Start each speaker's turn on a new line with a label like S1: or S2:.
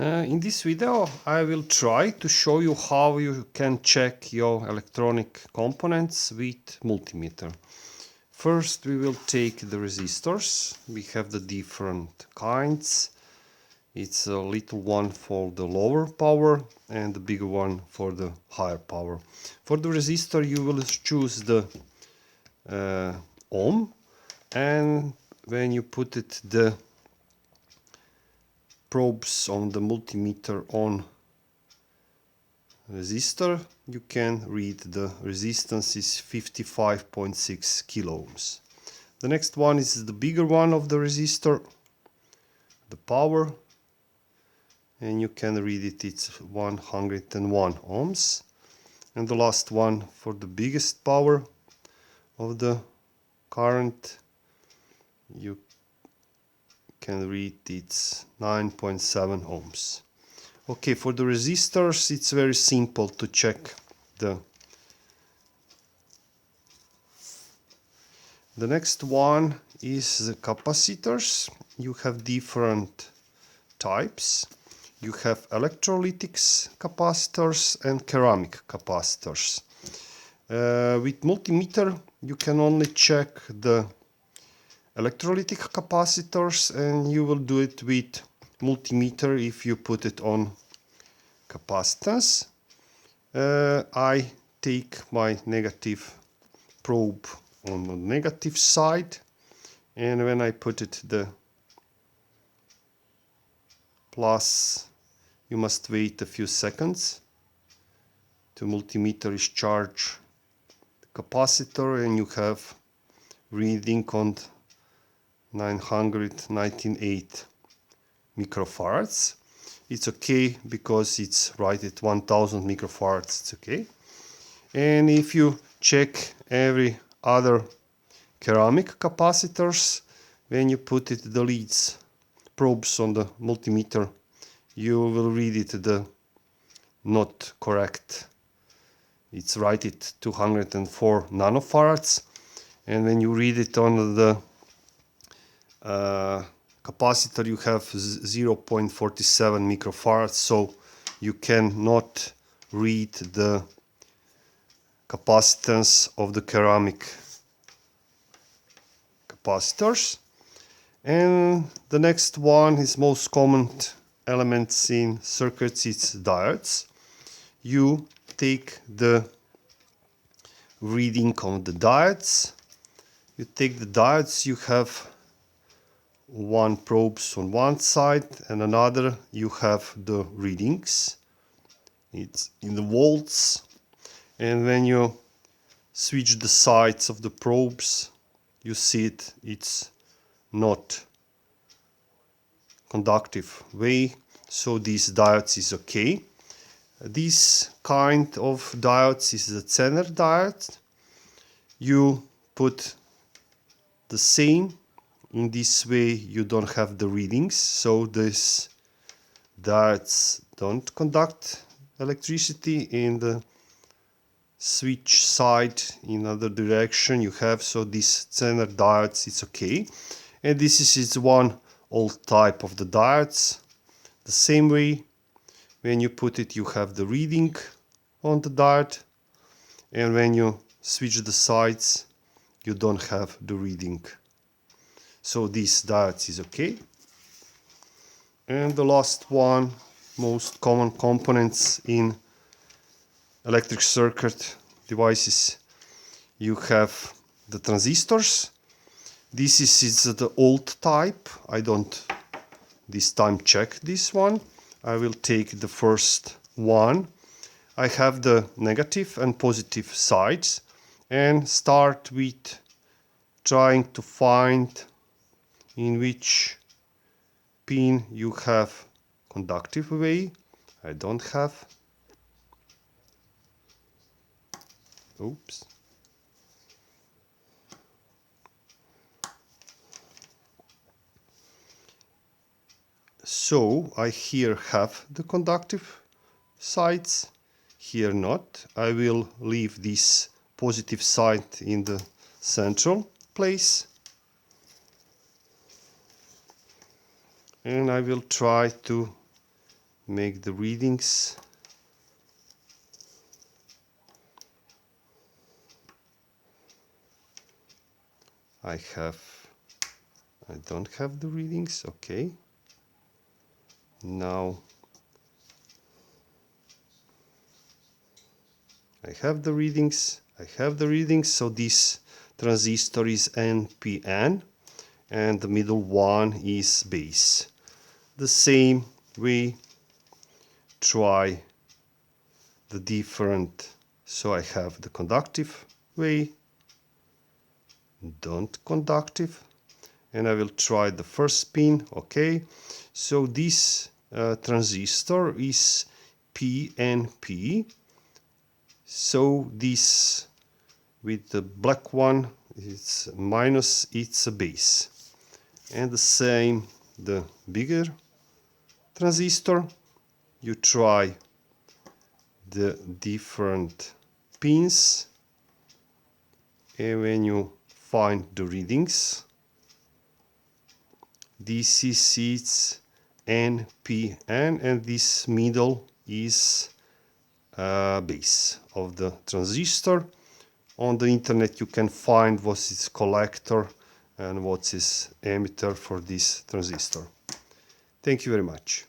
S1: In this video I will try to show you how you can check your electronic components with multimeter. First we will take the resistors. We have the different kinds. It's a little one for the lower power and the bigger one for the higher power. For the resistor you will choose the ohm, and when you put it the probes on the multimeter on resistor, you can read the resistance is 55.6 kilo ohms. The next one is the bigger one of the resistor, the power, and you can read it, it's 101 ohms. And the last one for the biggest power of the current, you can read it's 9.7 ohms. Okay, for the resistors it's very simple to check the next one is the capacitors. You have different types. You have electrolytics capacitors and ceramic capacitors. With multimeter you can only check the electrolytic capacitors, and you will do it with multimeter if you put it on capacitance. I take my negative probe on the negative side, and when I put it the plus, you must wait a few seconds to multimeter is charge the capacitor, and you have reading on 998 microfarads. It's okay because it's right at 1000 microfarads, it's okay. And if you check every other ceramic capacitors, when you put it the leads probes on the multimeter, you will read it the not correct. It's right at 204 nanofarads, and when you read it on the capacitor you have 0.47 microfarads, so you cannot read the capacitance of the ceramic capacitors. And the next one is most common elements in circuits, it's diodes. You take the reading of the diodes. You take the diodes, you have one probes on one side and another, you have the readings, it's in the volts, and when you switch the sides of the probes you see it's not conductive way, so these diodes is okay. This kind of diodes is the Zener diode. You put the same. In this way you don't have the readings, so this diodes don't conduct electricity. In the switch side in other direction you have, so this Zener diodes it's okay. And this is one old type of the diodes. The same way, when you put it you have the reading on the diode, and when you switch the sides you don't have the reading. So this diode is okay. And the last one, most common components in electric circuit devices, you have the transistors. This is the old type. I don't this time check this one. I will take the first one. I have the negative and positive sides, and start with trying to find in which pin you have conductive way. I don't have. Oops. So I here have the conductive sides, here not. I will leave this positive side in the central place. And I will try to make the readings. I don't have the readings. Okay. Now I have the readings. So this transistor is NPN and the middle one is base. The same we try the different. So I have the conductive way, don't conductive, and I will try the first pin. Okay, so this transistor is PNP. So this with the black one, it's minus, it's a base. And the same, the bigger transistor, you try the different pins, and when you find the readings, this is its NPN, and this middle is base of the transistor. On the internet you can find what is collector and what is emitter for this transistor. Thank you very much.